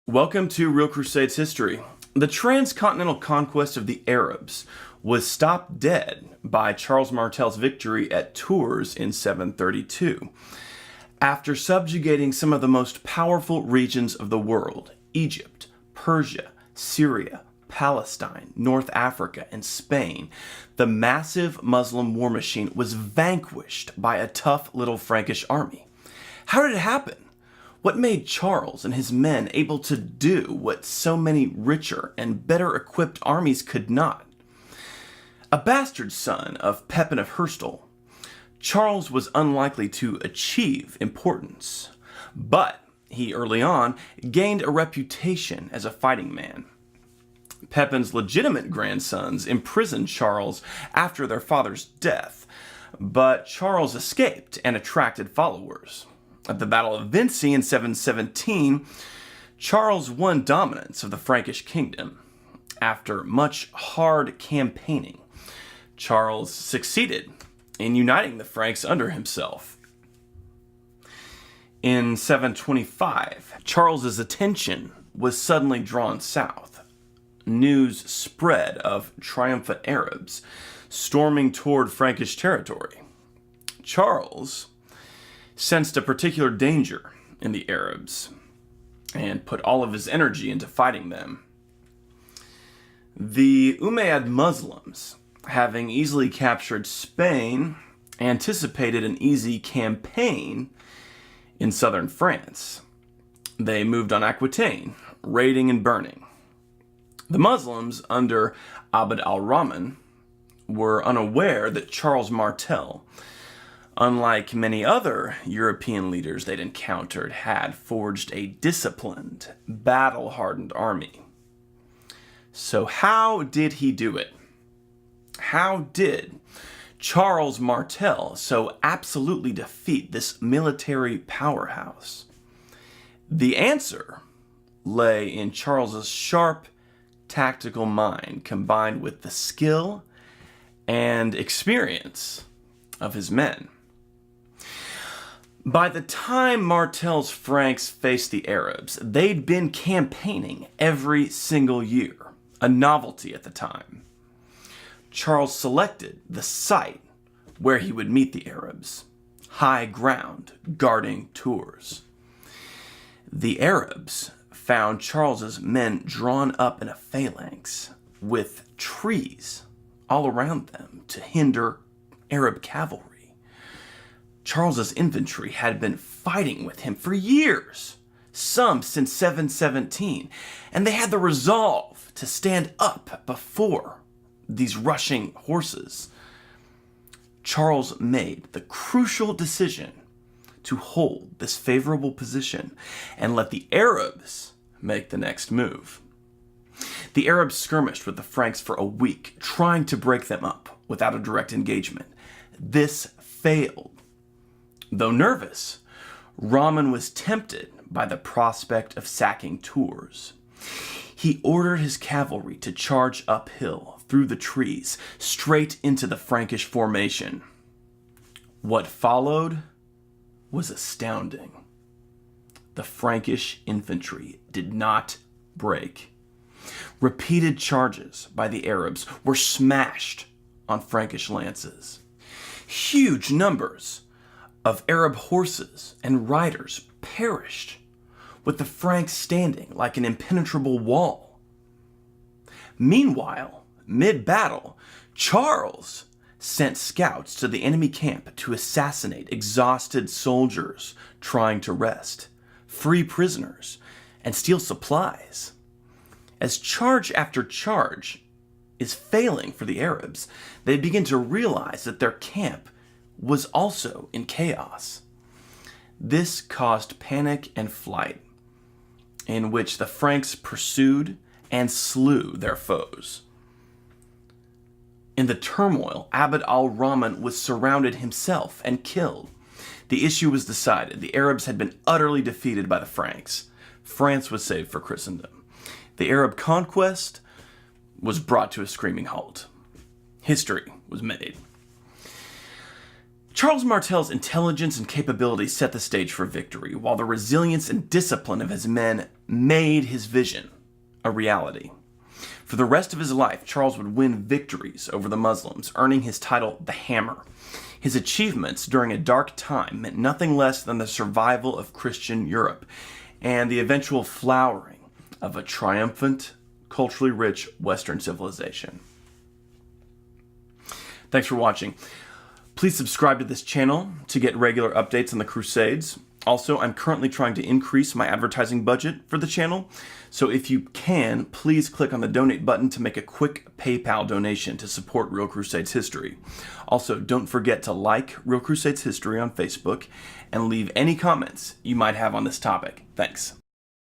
Welcome to Real Crusades history. The transcontinental conquest of the Arabs was stopped dead by Charles Martel's victory at Tours in 732. After subjugating some of the most powerful regions of the world, Egypt, Persia, Syria, Palestine, North Africa, and Spain, the massive Muslim war machine was vanquished by a tough little Frankish army. How did it happen? What made Charles and his men able to do what so many richer and better equipped armies could not? A bastard son of Pepin of Herstal, Charles was unlikely to achieve importance, but he early on gained a reputation as a fighting man. Pepin's legitimate grandsons imprisoned Charles after their father's death, but Charles escaped and attracted followers. At the Battle of Vincy in 717, Charles won dominance of the Frankish kingdom. After much hard campaigning, Charles succeeded in uniting the Franks under himself. In 725, Charles's attention was suddenly drawn south. News spread of triumphant Arabs storming toward Frankish territory. Charles sensed a particular danger in the Arabs and put all of his energy into fighting them. The Umayyad Muslims, having easily captured Spain, anticipated an easy campaign in southern France. They moved on Aquitaine, raiding and burning. The Muslims, under Abd al-Rahman, were unaware that Charles Martel, unlike many other European leaders they'd encountered, had forged a disciplined, battle-hardened army. So how did he do it? How did Charles Martel so absolutely defeat this military powerhouse? The answer lay in Charles's sharp, tactical mind combined with the skill and experience of his men. By the time Martel's Franks faced the Arabs, they'd been campaigning every single year, a novelty at the time. Charles selected the site where he would meet the Arabs, high ground guarding Tours. The Arabs found Charles's men drawn up in a phalanx with trees all around them to hinder Arab cavalry. Charles's infantry had been fighting with him for years, some since 717, and they had the resolve to stand up before these rushing horses. Charles made the crucial decision to hold this favorable position and let the Arabs make the next move. The Arabs skirmished with the Franks for a week, trying to break them up without a direct engagement. This failed. Though nervous, Rahman was tempted by the prospect of sacking Tours. He ordered his cavalry to charge uphill through the trees, straight into the Frankish formation. What followed was astounding. The Frankish infantry did not break. Repeated charges by the Arabs were smashed on Frankish lances. Huge numbers of Arab horses and riders perished, with the Franks standing like an impenetrable wall. Meanwhile, mid-battle, Charles sent scouts to the enemy camp to assassinate exhausted soldiers trying to rest, free prisoners, and steal supplies. As charge after charge is failing for the Arabs, they begin to realize that their camp was also in chaos. This caused panic and flight, in which the Franks pursued and slew their foes. In the turmoil, Abd al-Rahman was surrounded himself and killed. The issue was decided. The Arabs had been utterly defeated by the Franks. France was saved for Christendom. The Arab conquest was brought to a screaming halt. History was made. Charles Martel's intelligence and capability set the stage for victory, while the resilience and discipline of his men made his vision a reality. For the rest of his life, Charles would win victories over the Muslims, earning his title the Hammer. His achievements during a dark time meant nothing less than the survival of Christian Europe and the eventual flowering of a triumphant, culturally rich Western civilization. Thanks for watching. Please subscribe to this channel to get regular updates on the Crusades. Also, I'm currently trying to increase my advertising budget for the channel, so if you can, please click on the donate button to make a quick PayPal donation to support Real Crusades history. Also, don't forget to like Real Crusades history on Facebook and leave any comments you might have on this topic. Thanks.